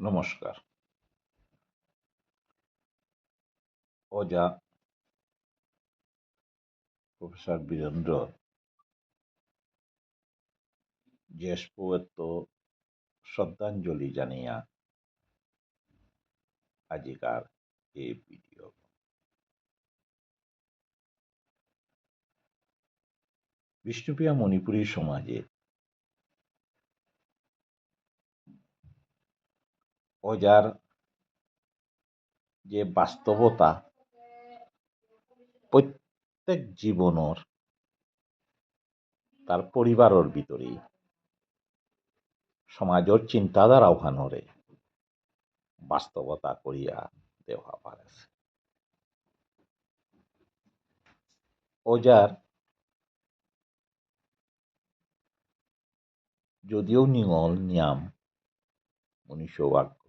নমস্কার। ওজা প্রফেসর বীরেন্দ্র জ্যেষ্ঠপৌত্র শ্রদ্ধাঞ্জলি জানিয়া আজিকার এই ভিডিও। বিষ্ণুপ্রিয়া মণিপুরী সমাজে ওজার যে বাস্তবতা প্রত্যেক জীবনের তার পরিবারের ভিতরেই সমাজের চিন্তাধারা আহ্বানরে বাস্তবতা করিয়া দেওয়া পারেছে। ওজার যদিও নিঙল নিয়াম মনীষবাক্য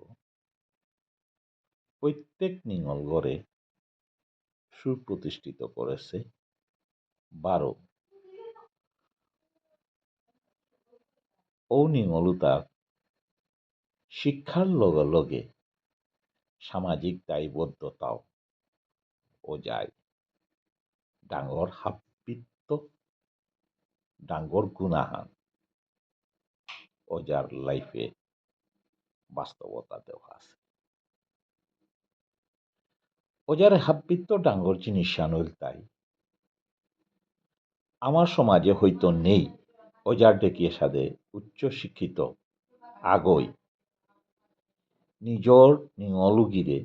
প্রত্যেক নিঙল ঘরে সুপ্রতিষ্ঠিত করেছে 12 ও নিঙলুতার শিক্ষার লগে লগে সামাজিক দায়বদ্ধতাও ও যায় ডাঙর হাপিত্য ডাঙর গুণাহান ও যার লাইফে বাস্তবতা দেওয়া আছে। ও যার হাপিত্য ডাঙর জিনিস আনল তাই আমার সমাজে হয়তো নেই ও যার ডেকিয়ে সাদে উচ্চ শিক্ষিত আগই নিজর নিঙলুগিরে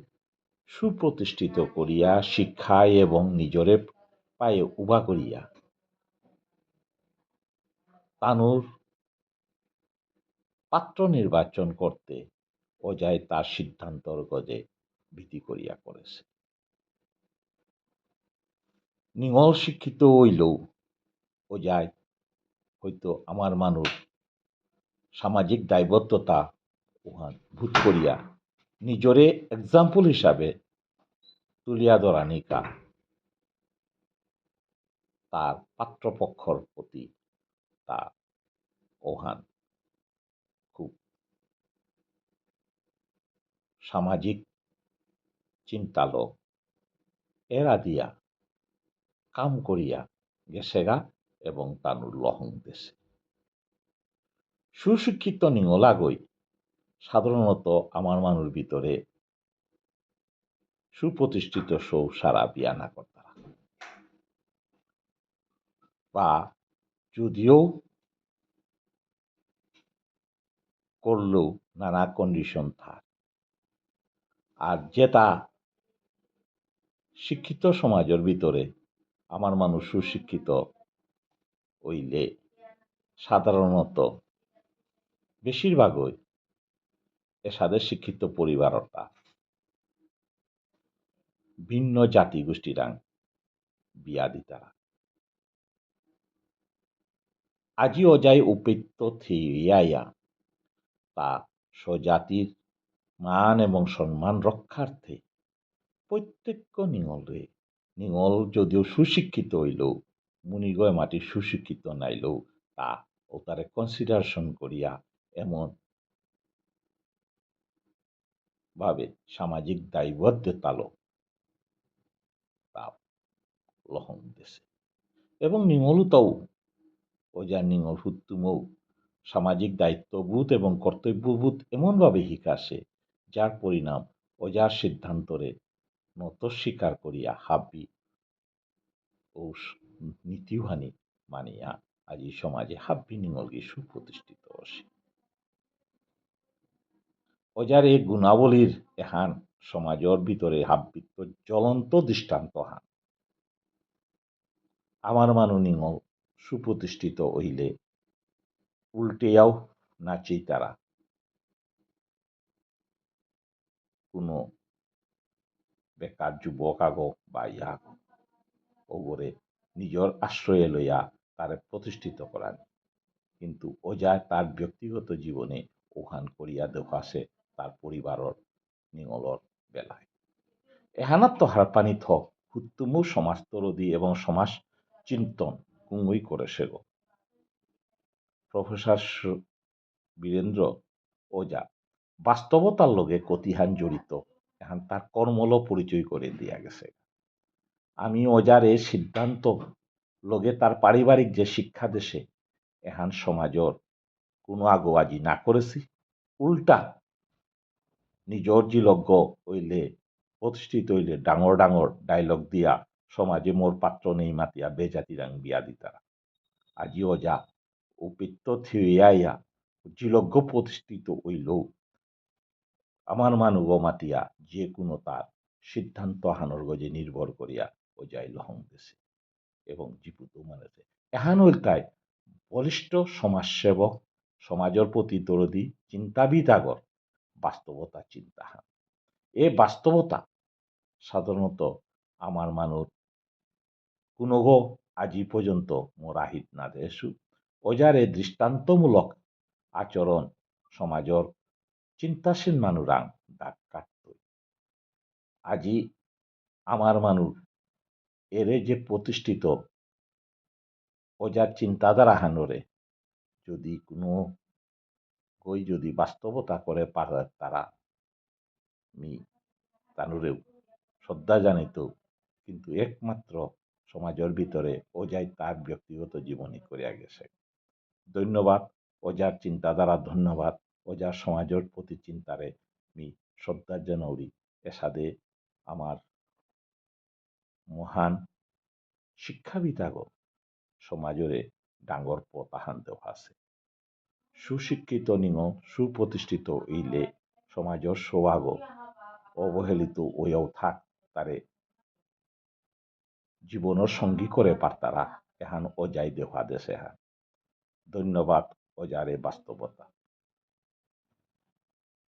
সুপ্রতিষ্ঠিত করিয়া শিক্ষায় এবং নিজরে পায়ে উভা করিয়া তানুর পাত্র নির্বাচন করতে অজায় তার সিদ্ধান্তর গজে ভীতি করিয়া করেছে। নিঙল শিক্ষিত হইলেও অজায় হয়তো আমার মানুষ সামাজিক দায়বদ্ধতা উহান ভূত করিয়া নিজরে এক্সাম্পল হিসাবে তুলিয়া ধরা নিকা তার পাত্রপক্ষর প্রতি তা ওহান খুব সামাজিক চিন্তালোক এরা দিয়া কাম করিয়া গেছেগা এবং তানুর লহং দেশে সুশিক্ষিত নিঙলাগই সাধারণত আমার মানুষ ভিতরে সুপ্রতিষ্ঠিত সৌ সারা বিয়া না করতারা বা যদিও করলেও নানা কন্ডিশন থাক আর যেটা শিক্ষিত সমাজের ভিতরে আমার মানুষ সুশিক্ষিত হইলে সাধারণত বেশিরভাগই এসাদের শিক্ষিত পরিবারটা ভিন্ন জাতি গোষ্ঠীরাং বিয়া দিতারা আজি অজায় উপেত্য থিয়াইয়া তা স্বজাতির মান এবং সম্মান রক্ষার্থে প্রত্যেক নিঙল যদিও সুশিক্ষিত হইলেও মুনিগয় মাটি সুশিক্ষিত নাইলেও তা ও তারে কনসিডারেশন করিয়া এমন ভাবে সামাজিক দায়বদ্ধতালো তা লহং দেশে এবং নিঙলুতাও ও যার নিঙল হুত্তুমৌ সামাজিক দায়িত্ববোধ এবং কর্তব্যবোধ এমনভাবে হিকাসে যার পরিণাম ও যার সিদ্ধান্তরে নত স্বীকার করিয়া হাব্বি ও নীতিহানি মানিয়া আজি সমাজে হাব্বি নিঙলকে সুপ্রতিষ্ঠিত আসে। অজার এই গুণাবলীর এহান সমাজের ভিতরে হাব্বিত্ব জ্বলন্ত দৃষ্টান্ত হান আমার মানু নিঙল সুপ্রতিষ্ঠিত হইলে উল্টেয়াও নাচি তারা কোনো বেকার যুবক আগ বা ইয়াগ ওগরে নিজের আশ্রয়ে লইয়া তারে প্রতিষ্ঠিত করান কিন্তু ও যায় তার ব্যক্তিগত জীবনে ওখান করিয়া দেখাছে তার পরিবারের নিঙলর বেলায় এহানাত্ম হারপানি থক হুত্তুমু সমাজতরদি এবং সমাজ চিন্তন কুঙ্গই করে সেগো প্রফেসর বীরেন্দ্র ওজা বাস্তবতার লগে কতিহান জড়িত এখন তার কর্মল পরিচয় করে দিয়া গেছে। আমি অজারে সিদ্ধান্ত লগে তার পারিবারিক যে শিক্ষা দেশে এহান সমাজর কোনো আগোয়াজি না করেছি, উল্টা নিজর জিলজ্ঞ হইলে প্রতিষ্ঠিত হইলে ডাঙর ডাঙর ডায়লগ দিয়া সমাজে মোর পাত্র নেই মাতিয়া বেজাতিরাং বিয়া দিতারা। আজি অজা উপিত্ত থিয়াইয়া জিলজ্ঞ প্রতিষ্ঠিত হইল আমার মানুষ মাতিয়া যে কোনো তার সিদ্ধান্ত হানর গজে নির্ভর করিয়া অজাই লহং দেশে এবং জীবিত মানেছে এহান উল্টায় বলিষ্ঠ সমাজসেবক সমাজের প্রতি দরদি চিন্তাবিদ আগর বাস্তবতা চিন্তা হান এ বাস্তবতা সাধারণত আমার মানুষ কোনগো আজি পর্যন্ত মোরাহিত না দেশু অজারে দৃষ্টান্তমূলক আচরণ সমাজর চিন্তাশীল মানুরাং দাগ কাটত আজি আমার মানুষ এরে যে প্রতিষ্ঠিত অজার চিন্তাধারা হানরে যদি কোনো কই যদি বাস্তবতা করে পারে তারা আমি তানুরেও শ্রদ্ধা জানিত কিন্তু একমাত্র সমাজের ভিতরে অজাই তার ব্যক্তিগত জীবনী করিয়া গেছে। ধন্যবাদ অজার চিন্তাধারা, ধন্যবাদ অজার সমাজের প্রতি চিন্তারে আমি শ্রদ্ধা জানৌরি এসাদে আমার মহান শিক্ষাবিদ সমাজরে ডাঙর পথ আহান দেওয়া আছে সুশিক্ষিত নিঙ সুপ্রতিষ্ঠিত ইলে সমাজের সৌভাগ অবহেলিত ওয়াও থাক তারে জীবনের সঙ্গী করে পারতারা এহান অজাই দেওয়া দেশে হা ধন্যবাদ অজারে বাস্তবতা।